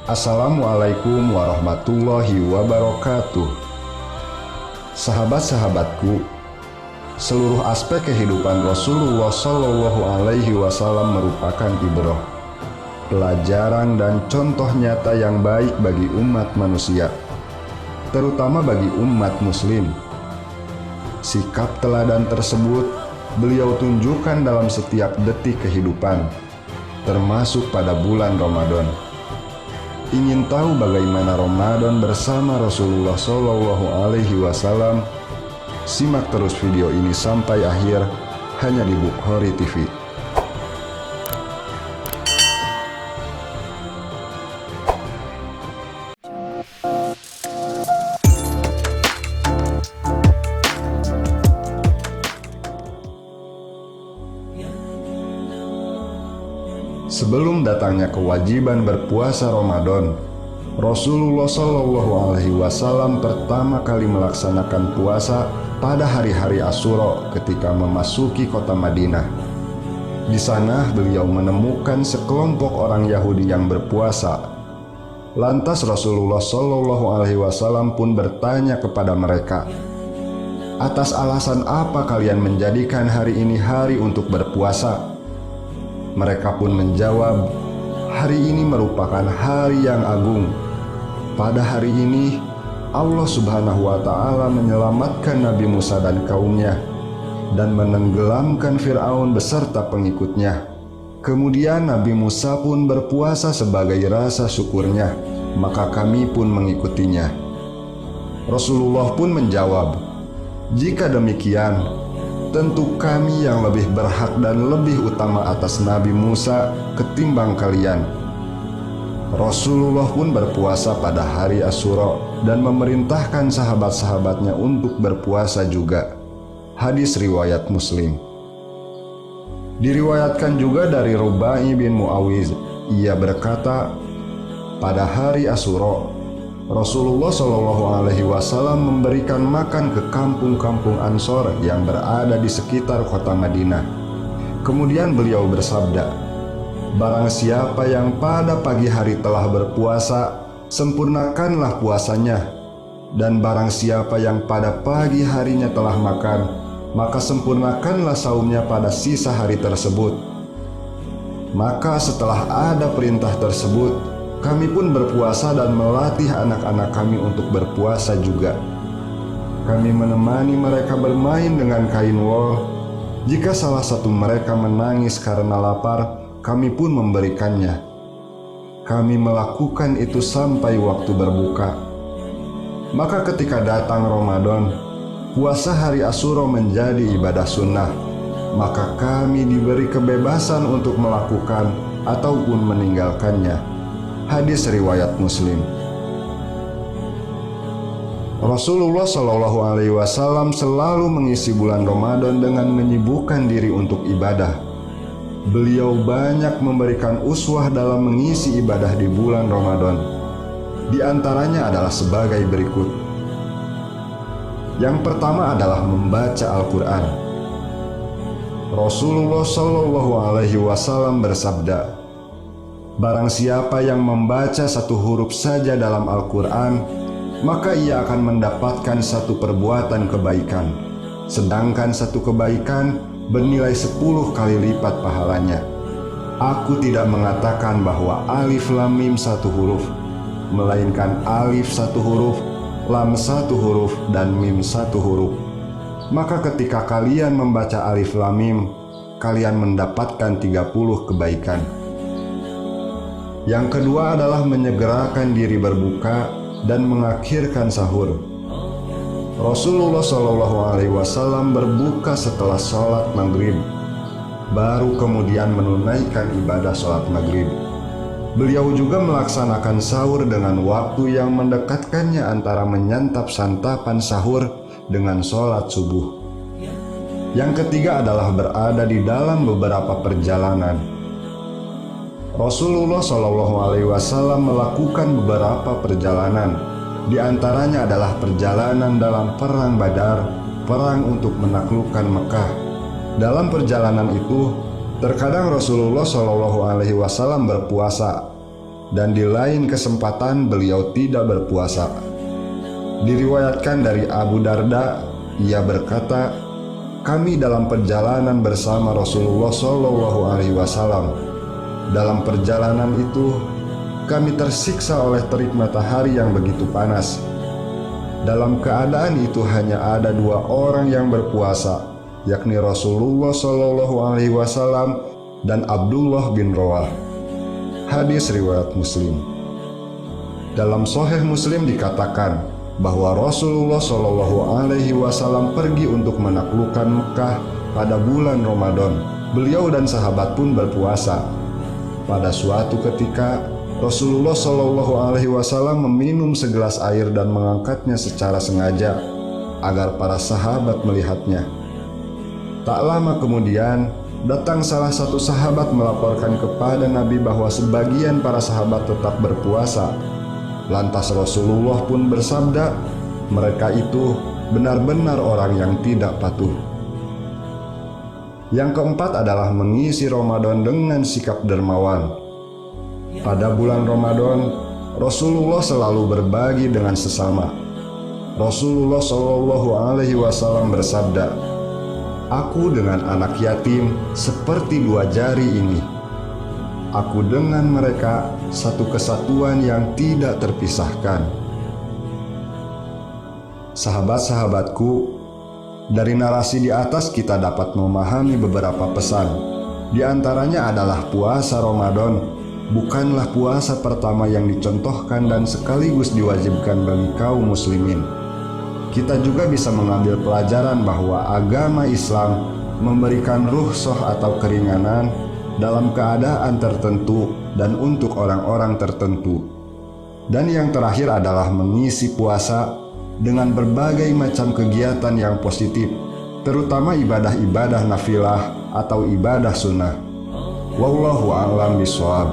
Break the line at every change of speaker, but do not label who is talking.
Assalamualaikum warahmatullahi wabarakatuh. Sahabat-sahabatku, seluruh aspek kehidupan Rasulullah Shallallahu Alaihi Wasallam merupakan ibrah, pelajaran dan contoh nyata yang baik bagi umat manusia, terutama bagi umat muslim. Sikap teladan tersebut beliau tunjukkan dalam setiap detik kehidupan, termasuk pada bulan Ramadan. Ingin tahu bagaimana Ramadan bersama Rasulullah Shallallahu Alaihi Wasallam? Simak terus video ini sampai akhir hanya di Bukhari TV. Sebelum datangnya kewajiban berpuasa Ramadan, Rasulullah Shallallahu Alaihi Wasallam pertama kali melaksanakan puasa pada hari-hari Asyura ketika memasuki kota Madinah. Di sana beliau menemukan sekelompok orang Yahudi yang berpuasa. Lantas Rasulullah Shallallahu Alaihi Wasallam pun bertanya kepada mereka, "Atas alasan apa kalian menjadikan hari ini hari untuk berpuasa?" Mereka pun menjawab, "Hari ini merupakan hari yang agung. Pada hari ini, Allah Subhanahu wa Ta'ala menyelamatkan Nabi Musa dan kaumnya dan menenggelamkan Fir'aun beserta pengikutnya. Kemudian Nabi Musa pun berpuasa sebagai rasa syukurnya, maka kami pun mengikutinya." Rasulullah pun menjawab, "Jika demikian, tentu kami yang lebih berhak dan lebih utama atas Nabi Musa ketimbang kalian." Rasulullah pun berpuasa pada hari Asyura dan memerintahkan sahabat-sahabatnya untuk berpuasa juga. Hadis riwayat Muslim. Diriwayatkan juga dari Rubai bin Muawiz, ia berkata, pada hari Asyura, Rasulullah Shallallahu Alaihi Wasallam memberikan makan ke kampung-kampung Ansor yang berada di sekitar kota Madinah. Kemudian beliau bersabda, "Barang siapa yang pada pagi hari telah berpuasa, sempurnakanlah puasanya. Dan barang siapa yang pada pagi harinya telah makan, maka sempurnakanlah saumnya pada sisa hari tersebut." Maka setelah ada perintah tersebut, kami pun berpuasa dan melatih anak-anak kami untuk berpuasa juga. Kami menemani mereka bermain dengan kain wol. Jika salah satu mereka menangis karena lapar, kami pun memberikannya. Kami melakukan itu sampai waktu berbuka. Maka ketika datang Ramadan, puasa hari Asyura menjadi ibadah sunnah, maka kami diberi kebebasan untuk melakukan ataupun meninggalkannya. Hadis riwayat Muslim. Rasulullah Shallallahu Alaihi Wasallam selalu mengisi bulan Ramadan dengan menyibukkan diri untuk ibadah. Beliau banyak memberikan uswah dalam mengisi ibadah di bulan Ramadan. Di antaranya adalah sebagai berikut. Yang pertama adalah membaca Al-Quran. Rasulullah Shallallahu Alaihi Wasallam bersabda, "Barang siapa yang membaca satu huruf saja dalam Al-Quran, maka ia akan mendapatkan satu perbuatan kebaikan, sedangkan satu kebaikan bernilai 10 kali lipat pahalanya. Aku tidak mengatakan bahwa alif lam mim satu huruf, melainkan alif satu huruf, lam satu huruf, dan mim satu huruf. Maka ketika kalian membaca alif lam mim, kalian mendapatkan 30 kebaikan." Yang kedua adalah menyegerakan diri berbuka dan mengakhirkan sahur. Rasulullah Shallallahu Alaihi Wasallam berbuka setelah sholat maghrib, baru kemudian menunaikan ibadah sholat maghrib. Beliau juga melaksanakan sahur dengan waktu yang mendekatkannya antara menyantap santapan sahur dengan sholat subuh. Yang ketiga adalah berada di dalam beberapa perjalanan. Rasulullah Shallallahu Alaihi Wasallam melakukan beberapa perjalanan. Di antaranya adalah perjalanan dalam perang Badar, perang untuk menaklukkan Mekah. Dalam perjalanan itu, terkadang Rasulullah Shallallahu Alaihi Wasallam berpuasa, dan di lain kesempatan beliau tidak berpuasa. Diriwayatkan dari Abu Darda, ia berkata, kami dalam perjalanan bersama Rasulullah Shallallahu Alaihi Wasallam. Dalam perjalanan itu, kami tersiksa oleh terik matahari yang begitu panas. Dalam keadaan itu hanya ada 2 orang yang berpuasa, yakni Rasulullah Shallallahu Alaihi Wasallam dan Abdullah bin Rawah. Hadis riwayat Muslim. Dalam Sahih Muslim dikatakan bahwa Rasulullah Shallallahu Alaihi Wasallam pergi untuk menaklukkan Mekah pada bulan Ramadan. Beliau dan sahabat pun berpuasa. Pada suatu ketika, Rasulullah Shallallahu Alaihi Wasallam meminum segelas air dan mengangkatnya secara sengaja agar para sahabat melihatnya. Tak lama kemudian, datang salah satu sahabat melaporkan kepada Nabi bahwa sebagian para sahabat tetap berpuasa. Lantas Rasulullah pun bersabda, mereka itu benar-benar orang yang tidak patuh. Yang keempat adalah mengisi Ramadan dengan sikap dermawan. Pada bulan Ramadan, Rasulullah selalu berbagi dengan sesama. Rasulullah Shallallahu Alaihi Wasallam bersabda, aku dengan anak yatim seperti 2 jari ini. Aku dengan mereka satu kesatuan yang tidak terpisahkan. Sahabat-sahabatku, dari narasi di atas kita dapat memahami beberapa pesan. Di antaranya adalah puasa Ramadan bukanlah puasa pertama yang dicontohkan dan sekaligus diwajibkan bagi kaum muslimin. Kita juga bisa mengambil pelajaran bahwa agama Islam memberikan rukhsah atau keringanan dalam keadaan tertentu dan untuk orang-orang tertentu. Dan yang terakhir adalah mengisi puasa dengan berbagai macam kegiatan yang positif, terutama ibadah-ibadah nafilah atau ibadah sunnah. Wallahu a'lam bishawab.